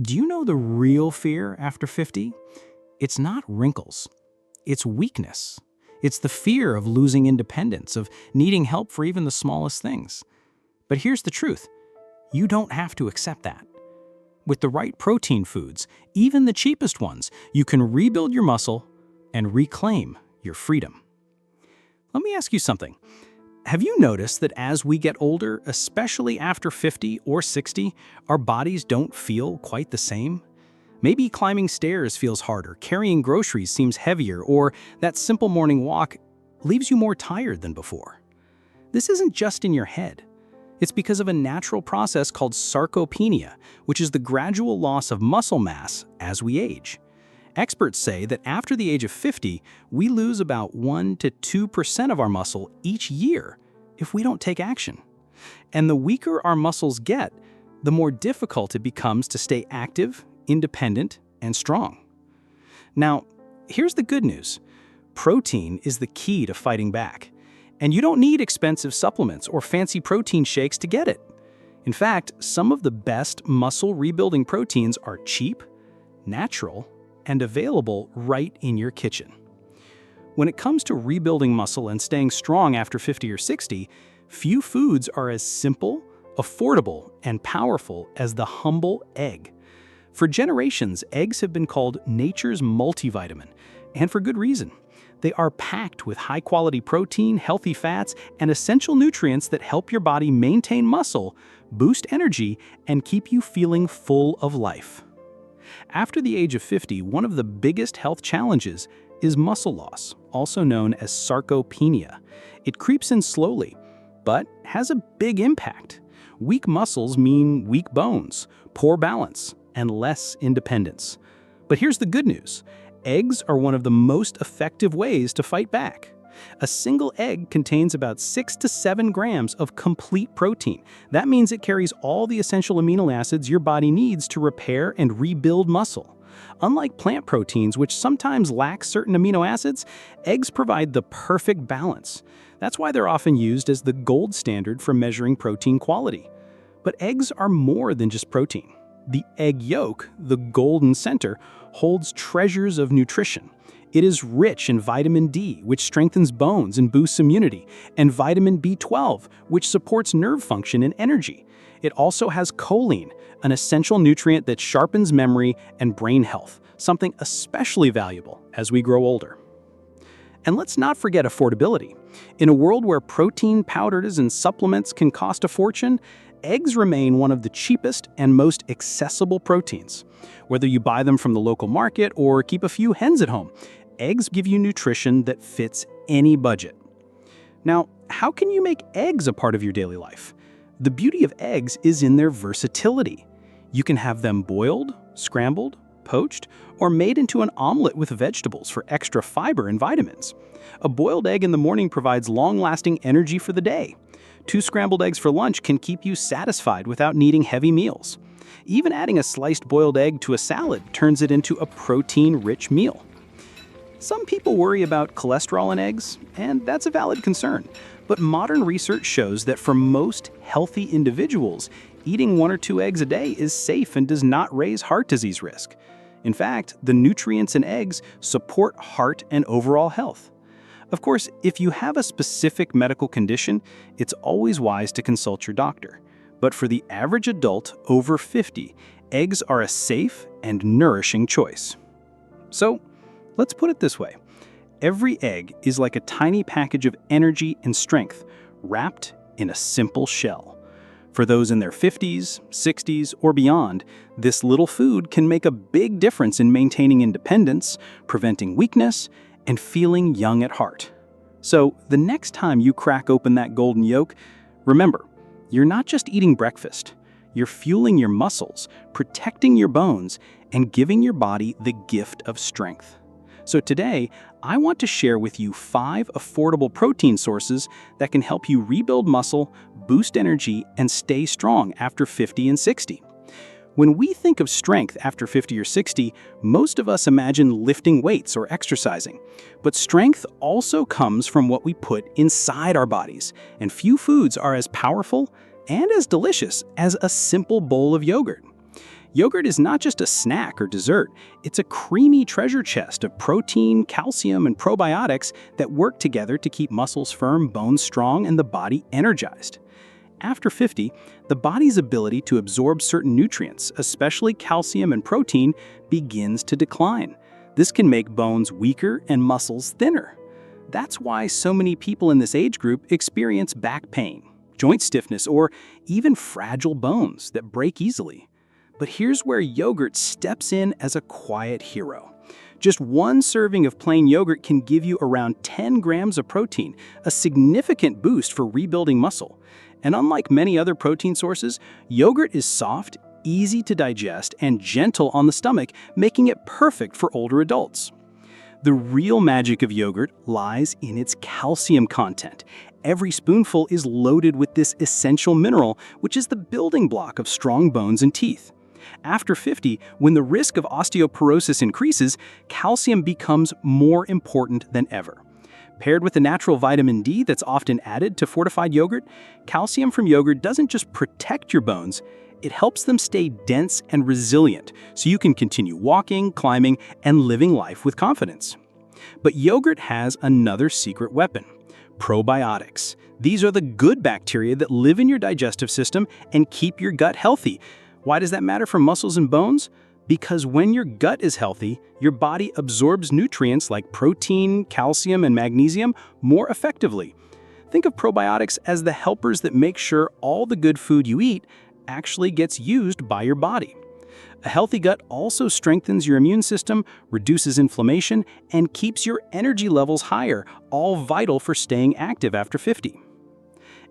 Do you know the real fear after 50? It's not wrinkles, it's weakness. It's the fear of losing independence, of needing help for even the smallest things. But here's the truth, you don't have to accept that. With the right protein foods, even the cheapest ones, you can rebuild your muscle and reclaim your freedom. Let me ask you something. Have you noticed that as we get older, especially after 50 or 60, our bodies don't feel quite the same? Maybe climbing stairs feels harder, carrying groceries seems heavier, or that simple morning walk leaves you more tired than before. This isn't just in your head. It's because of a natural process called sarcopenia, which is the gradual loss of muscle mass as we age. Experts say that after the age of 50, we lose about 1 to 2% of our muscle each year if we don't take action. And the weaker our muscles get, the more difficult it becomes to stay active, independent, and strong. Now, here's the good news. Protein is the key to fighting back. And you don't need expensive supplements or fancy protein shakes to get it. In fact, some of the best muscle rebuilding proteins are cheap, natural, and available right in your kitchen. When it comes to rebuilding muscle and staying strong after 50 or 60, few foods are as simple, affordable, and powerful as the humble egg. For generations, eggs have been called nature's multivitamin, and for good reason. They are packed with high-quality protein, healthy fats, and essential nutrients that help your body maintain muscle, boost energy, and keep you feeling full of life. After the age of 50, one of the biggest health challenges is muscle loss, also known as sarcopenia. It creeps in slowly, but has a big impact. Weak muscles mean weak bones, poor balance, and less independence. But here's the good news. Eggs are one of the most effective ways to fight back. A single egg contains about 6 to 7 grams of complete protein. That means it carries all the essential amino acids your body needs to repair and rebuild muscle. Unlike plant proteins, which sometimes lack certain amino acids, eggs provide the perfect balance. That's why they're often used as the gold standard for measuring protein quality. But eggs are more than just protein. The egg yolk, the golden center, holds treasures of nutrition. It is rich in vitamin D, which strengthens bones and boosts immunity, and vitamin B12, which supports nerve function and energy. It also has choline, an essential nutrient that sharpens memory and brain health, something especially valuable as we grow older. And let's not forget affordability. In a world where protein powders and supplements can cost a fortune, eggs remain one of the cheapest and most accessible proteins. Whether you buy them from the local market or keep a few hens at home, eggs give you nutrition that fits any budget. Now, how can you make eggs a part of your daily life? The beauty of eggs is in their versatility. You can have them boiled, scrambled, poached, or made into an omelet with vegetables for extra fiber and vitamins. A boiled egg in the morning provides long-lasting energy for the day. 2 scrambled eggs for lunch can keep you satisfied without needing heavy meals. Even adding a sliced boiled egg to a salad turns it into a protein-rich meal. Some people worry about cholesterol in eggs, and that's a valid concern. But modern research shows that for most healthy individuals, eating 1 or 2 eggs a day is safe and does not raise heart disease risk. In fact, the nutrients in eggs support heart and overall health. Of course, if you have a specific medical condition, it's always wise to consult your doctor. But for the average adult over 50, eggs are a safe and nourishing choice. So, let's put it this way. Every egg is like a tiny package of energy and strength, wrapped in a simple shell. For those in their 50s, 60s, or beyond, this little food can make a big difference in maintaining independence, preventing weakness, and feeling young at heart. So, the next time you crack open that golden yolk, remember, you're not just eating breakfast. You're fueling your muscles, protecting your bones, and giving your body the gift of strength. So today, I want to share with you 5 affordable protein sources that can help you rebuild muscle, boost energy, and stay strong after 50 and 60. When we think of strength after 50 or 60, most of us imagine lifting weights or exercising. But strength also comes from what we put inside our bodies, and few foods are as powerful and as delicious as a simple bowl of yogurt. Yogurt is not just a snack or dessert, it's a creamy treasure chest of protein, calcium, and probiotics that work together to keep muscles firm, bones strong, and the body energized. After 50, the body's ability to absorb certain nutrients, especially calcium and protein, begins to decline. This can make bones weaker and muscles thinner. That's why so many people in this age group experience back pain, joint stiffness, or even fragile bones that break easily. But here's where yogurt steps in as a quiet hero. Just one serving of plain yogurt can give you around 10 grams of protein, a significant boost for rebuilding muscle. And unlike many other protein sources, yogurt is soft, easy to digest, and gentle on the stomach, making it perfect for older adults. The real magic of yogurt lies in its calcium content. Every spoonful is loaded with this essential mineral, which is the building block of strong bones and teeth. After 50, when the risk of osteoporosis increases, calcium becomes more important than ever. Paired with the natural vitamin D that's often added to fortified yogurt, calcium from yogurt doesn't just protect your bones, it helps them stay dense and resilient so you can continue walking, climbing, and living life with confidence. But yogurt has another secret weapon: probiotics. These are the good bacteria that live in your digestive system and keep your gut healthy. Why does that matter for muscles and bones? Because when your gut is healthy, your body absorbs nutrients like protein, calcium, and magnesium more effectively. Think of probiotics as the helpers that make sure all the good food you eat actually gets used by your body. A healthy gut also strengthens your immune system, reduces inflammation, and keeps your energy levels higher, all vital for staying active after 50.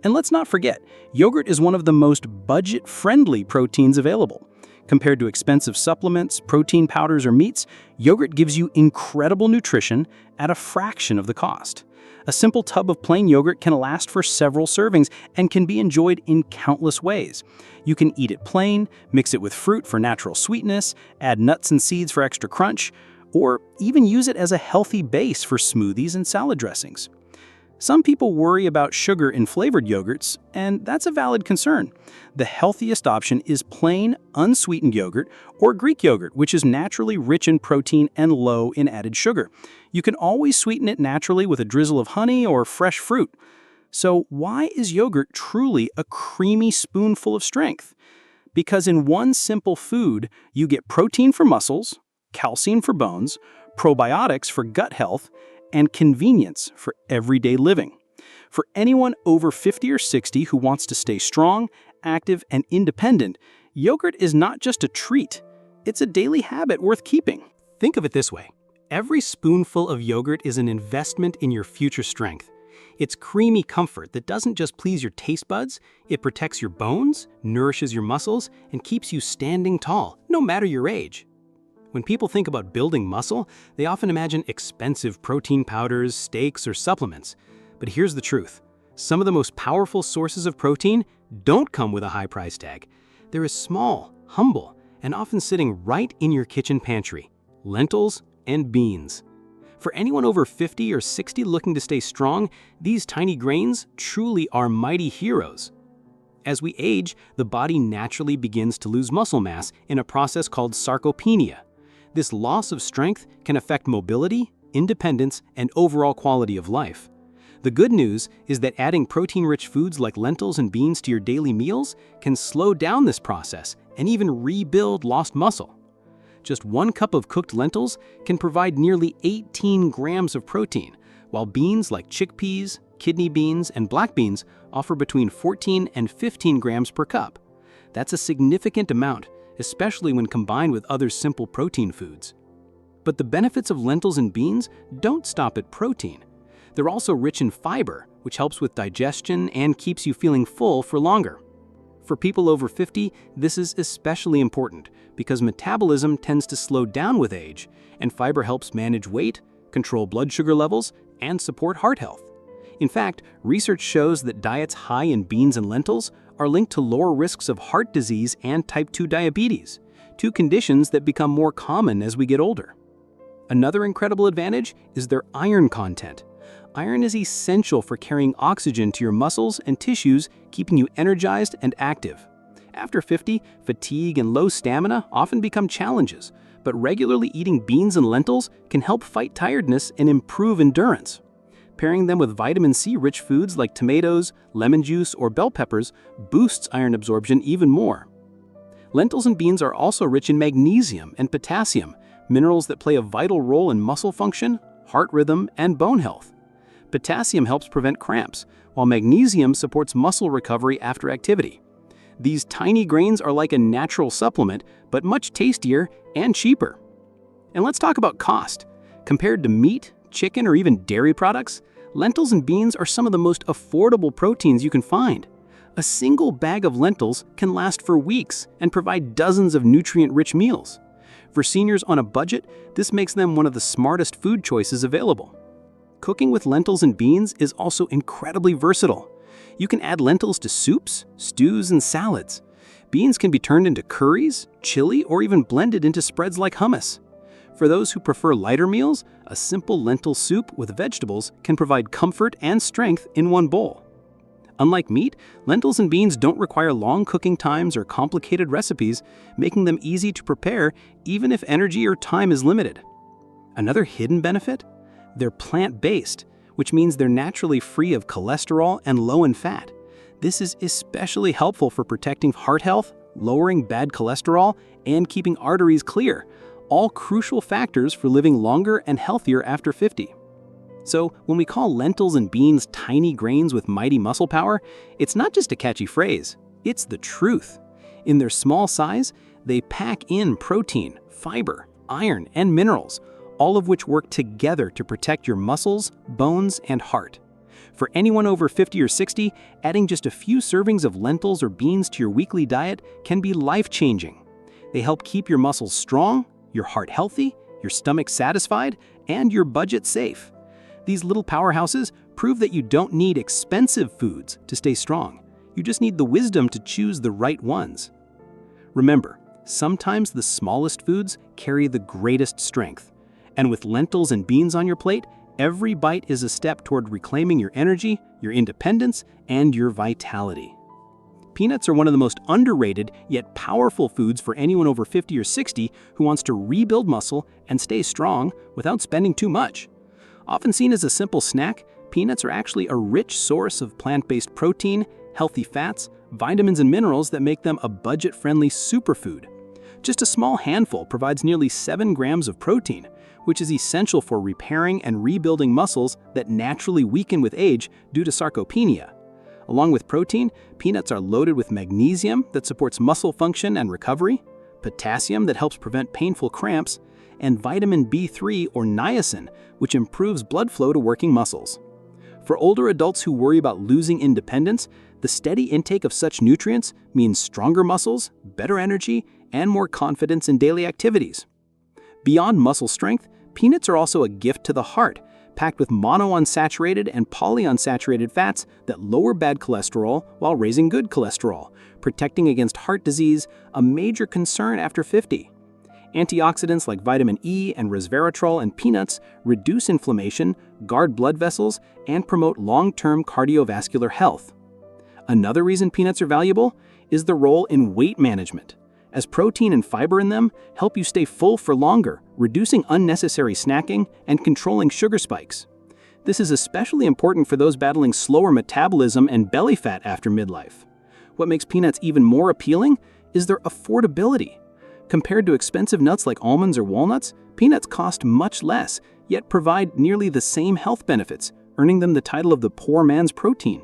And let's not forget, yogurt is one of the most budget-friendly proteins available. Compared to expensive supplements, protein powders, or meats, yogurt gives you incredible nutrition at a fraction of the cost. A simple tub of plain yogurt can last for several servings and can be enjoyed in countless ways. You can eat it plain, mix it with fruit for natural sweetness, add nuts and seeds for extra crunch, or even use it as a healthy base for smoothies and salad dressings. Some people worry about sugar in flavored yogurts, and that's a valid concern. The healthiest option is plain, unsweetened yogurt or Greek yogurt, which is naturally rich in protein and low in added sugar. You can always sweeten it naturally with a drizzle of honey or fresh fruit. So why is yogurt truly a creamy spoonful of strength? Because in one simple food, you get protein for muscles, calcium for bones, probiotics for gut health, and convenience for everyday living. For anyone over 50 or 60 who wants to stay strong, active, and independent, yogurt is not just a treat, it's a daily habit worth keeping. Think of it this way. Every spoonful of yogurt is an investment in your future strength. It's creamy comfort that doesn't just please your taste buds, it protects your bones, nourishes your muscles, and keeps you standing tall, no matter your age. When people think about building muscle, they often imagine expensive protein powders, steaks, or supplements. But here's the truth. Some of the most powerful sources of protein don't come with a high price tag. They're small, humble, and often sitting right in your kitchen pantry: lentils and beans. For anyone over 50 or 60 looking to stay strong, these tiny grains truly are mighty heroes. As we age, the body naturally begins to lose muscle mass in a process called sarcopenia. This loss of strength can affect mobility, independence, and overall quality of life. The good news is that adding protein-rich foods like lentils and beans to your daily meals can slow down this process and even rebuild lost muscle. Just 1 cup of cooked lentils can provide nearly 18 grams of protein, while beans like chickpeas, kidney beans, and black beans offer between 14 and 15 grams per cup. That's a significant amount, especially when combined with other simple protein foods. But the benefits of lentils and beans don't stop at protein. They're also rich in fiber, which helps with digestion and keeps you feeling full for longer. For people over 50, this is especially important because metabolism tends to slow down with age, and fiber helps manage weight, control blood sugar levels, and support heart health. In fact, research shows that diets high in beans and lentils are linked to lower risks of heart disease and type 2 diabetes, 2 conditions that become more common as we get older. Another incredible advantage is their iron content. Iron is essential for carrying oxygen to your muscles and tissues, keeping you energized and active. After 50, fatigue and low stamina often become challenges, but regularly eating beans and lentils can help fight tiredness and improve endurance. Pairing them with vitamin C-rich foods like tomatoes, lemon juice, or bell peppers boosts iron absorption even more. Lentils and beans are also rich in magnesium and potassium, minerals that play a vital role in muscle function, heart rhythm, and bone health. Potassium helps prevent cramps, while magnesium supports muscle recovery after activity. These tiny grains are like a natural supplement, but much tastier and cheaper. And let's talk about cost. Compared to meat, chicken, or even dairy products, lentils and beans are some of the most affordable proteins you can find. A single bag of lentils can last for weeks and provide dozens of nutrient-rich meals. For seniors on a budget, this makes them one of the smartest food choices available. Cooking with lentils and beans is also incredibly versatile. You can add lentils to soups, stews, and salads. Beans can be turned into curries, chili, or even blended into spreads like hummus. For those who prefer lighter meals, a simple lentil soup with vegetables can provide comfort and strength in one bowl. Unlike meat, lentils and beans don't require long cooking times or complicated recipes, making them easy to prepare even if energy or time is limited. Another hidden benefit? They're plant-based, which means they're naturally free of cholesterol and low in fat. This is especially helpful for protecting heart health, lowering bad cholesterol, and keeping arteries clear, all crucial factors for living longer and healthier after 50. So when we call lentils and beans tiny grains with mighty muscle power, it's not just a catchy phrase, it's the truth. In their small size, they pack in protein, fiber, iron, and minerals, all of which work together to protect your muscles, bones, and heart. For anyone over 50 or 60, adding just a few servings of lentils or beans to your weekly diet can be life-changing. They help keep your muscles strong, your heart healthy, your stomach satisfied, and your budget safe. These little powerhouses prove that you don't need expensive foods to stay strong. You just need the wisdom to choose the right ones. Remember, sometimes the smallest foods carry the greatest strength. And with lentils and beans on your plate, every bite is a step toward reclaiming your energy, your independence, and your vitality. Peanuts are one of the most underrated yet powerful foods for anyone over 50 or 60 who wants to rebuild muscle and stay strong without spending too much. Often seen as a simple snack, peanuts are actually a rich source of plant-based protein, healthy fats, vitamins, and minerals that make them a budget-friendly superfood. Just a small handful provides nearly 7 grams of protein, which is essential for repairing and rebuilding muscles that naturally weaken with age due to sarcopenia. Along with protein, peanuts are loaded with magnesium that supports muscle function and recovery, potassium that helps prevent painful cramps, and vitamin B3 or niacin, which improves blood flow to working muscles. For older adults who worry about losing independence, the steady intake of such nutrients means stronger muscles, better energy, and more confidence in daily activities. Beyond muscle strength, peanuts are also a gift to the heart, packed with monounsaturated and polyunsaturated fats that lower bad cholesterol while raising good cholesterol, protecting against heart disease, a major concern after 50. Antioxidants like vitamin E and resveratrol in peanuts reduce inflammation, guard blood vessels, and promote long-term cardiovascular health. Another reason peanuts are valuable is the role in weight management, as protein and fiber in them help you stay full for longer, reducing unnecessary snacking and controlling sugar spikes. This is especially important for those battling slower metabolism and belly fat after midlife. What makes peanuts even more appealing is their affordability. Compared to expensive nuts like almonds or walnuts, peanuts cost much less, yet provide nearly the same health benefits, earning them the title of the poor man's protein.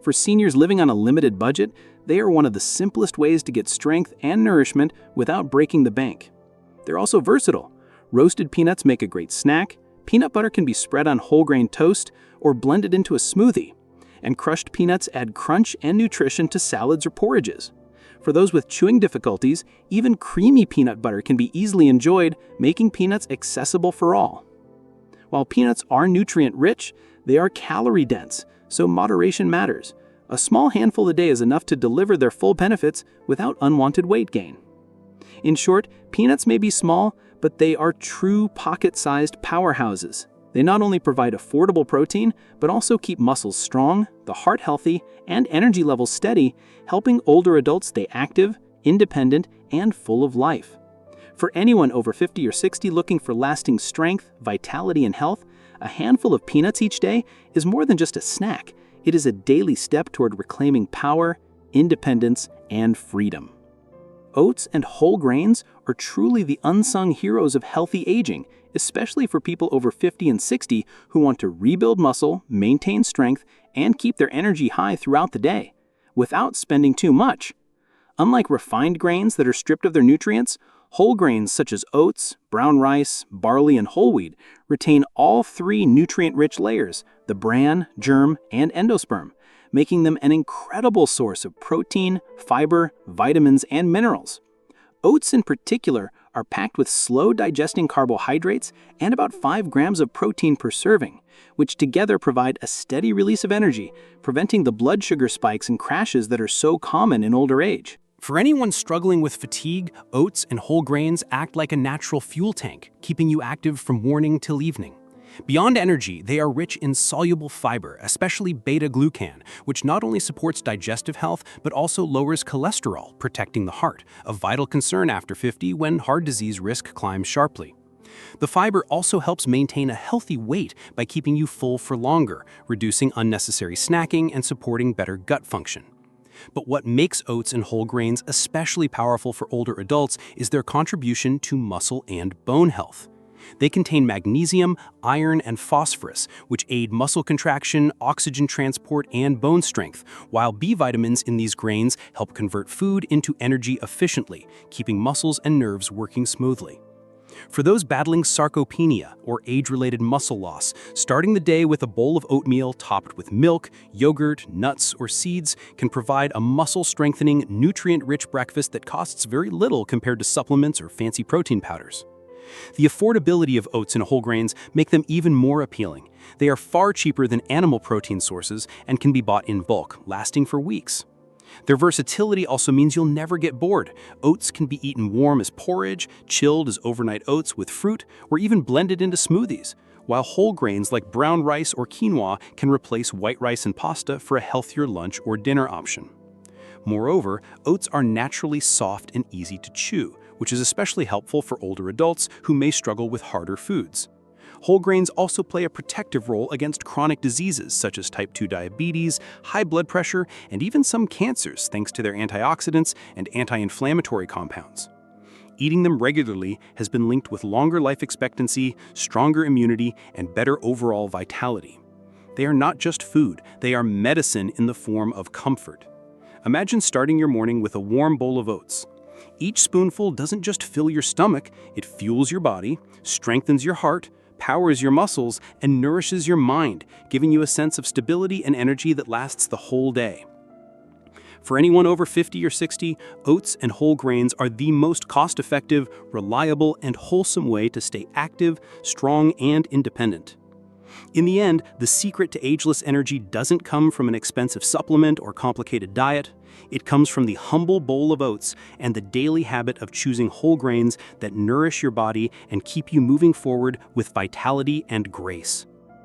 For seniors living on a limited budget, they are one of the simplest ways to get strength and nourishment without breaking the bank. They're also versatile. Roasted peanuts make a great snack, peanut butter can be spread on whole grain toast or blended into a smoothie, and crushed peanuts add crunch and nutrition to salads or porridges. For those with chewing difficulties, even creamy peanut butter can be easily enjoyed, making peanuts accessible for all. While peanuts are nutrient-rich, they are calorie-dense, so moderation matters. A small handful a day is enough to deliver their full benefits without unwanted weight gain. In short, peanuts may be small, but they are true pocket-sized powerhouses. They not only provide affordable protein, but also keep muscles strong, the heart healthy, and energy levels steady, helping older adults stay active, independent, and full of life. For anyone over 50 or 60 looking for lasting strength, vitality, and health, a handful of peanuts each day is more than just a snack. It is a daily step toward reclaiming power, independence, and freedom. Oats and whole grains are truly the unsung heroes of healthy aging, especially for people over 50 and 60 who want to rebuild muscle, maintain strength, and keep their energy high throughout the day, without spending too much. Unlike refined grains that are stripped of their nutrients, whole grains such as oats, brown rice, barley, and whole wheat retain all three nutrient-rich layers, the bran, germ, and endosperm, making them an incredible source of protein, fiber, vitamins, and minerals. Oats in particular are packed with slow-digesting carbohydrates and about 5 grams of protein per serving, which together provide a steady release of energy, preventing the blood sugar spikes and crashes that are so common in older age. For anyone struggling with fatigue, oats and whole grains act like a natural fuel tank, keeping you active from morning till evening. Beyond energy, they are rich in soluble fiber, especially beta-glucan, which not only supports digestive health but also lowers cholesterol, protecting the heart, a vital concern after 50 when heart disease risk climbs sharply. The fiber also helps maintain a healthy weight by keeping you full for longer, reducing unnecessary snacking and supporting better gut function. But what makes oats and whole grains especially powerful for older adults is their contribution to muscle and bone health. They contain magnesium, iron, and phosphorus, which aid muscle contraction, oxygen transport, and bone strength, while B vitamins in these grains help convert food into energy efficiently, keeping muscles and nerves working smoothly. For those battling sarcopenia, or age-related muscle loss, starting the day with a bowl of oatmeal topped with milk, yogurt, nuts, or seeds can provide a muscle-strengthening, nutrient-rich breakfast that costs very little compared to supplements or fancy protein powders. The affordability of oats and whole grains make them even more appealing. They are far cheaper than animal protein sources and can be bought in bulk, lasting for weeks. Their versatility also means you'll never get bored. Oats can be eaten warm as porridge, chilled as overnight oats with fruit, or even blended into smoothies, while whole grains like brown rice or quinoa can replace white rice and pasta for a healthier lunch or dinner option. Moreover, oats are naturally soft and easy to chew, which is especially helpful for older adults who may struggle with harder foods. Whole grains also play a protective role against chronic diseases such as type 2 diabetes, high blood pressure, and even some cancers thanks to their antioxidants and anti-inflammatory compounds. Eating them regularly has been linked with longer life expectancy, stronger immunity, and better overall vitality. They are not just food, they are medicine in the form of comfort. Imagine starting your morning with a warm bowl of oats. Each spoonful doesn't just fill your stomach, it fuels your body, strengthens your heart, powers your muscles, and nourishes your mind, giving you a sense of stability and energy that lasts the whole day. For anyone over 50 or 60, oats and whole grains are the most cost-effective, reliable, and wholesome way to stay active, strong, and independent. In the end, the secret to ageless energy doesn't come from an expensive supplement or complicated diet. It comes from the humble bowl of oats and the daily habit of choosing whole grains that nourish your body and keep you moving forward with vitality and grace.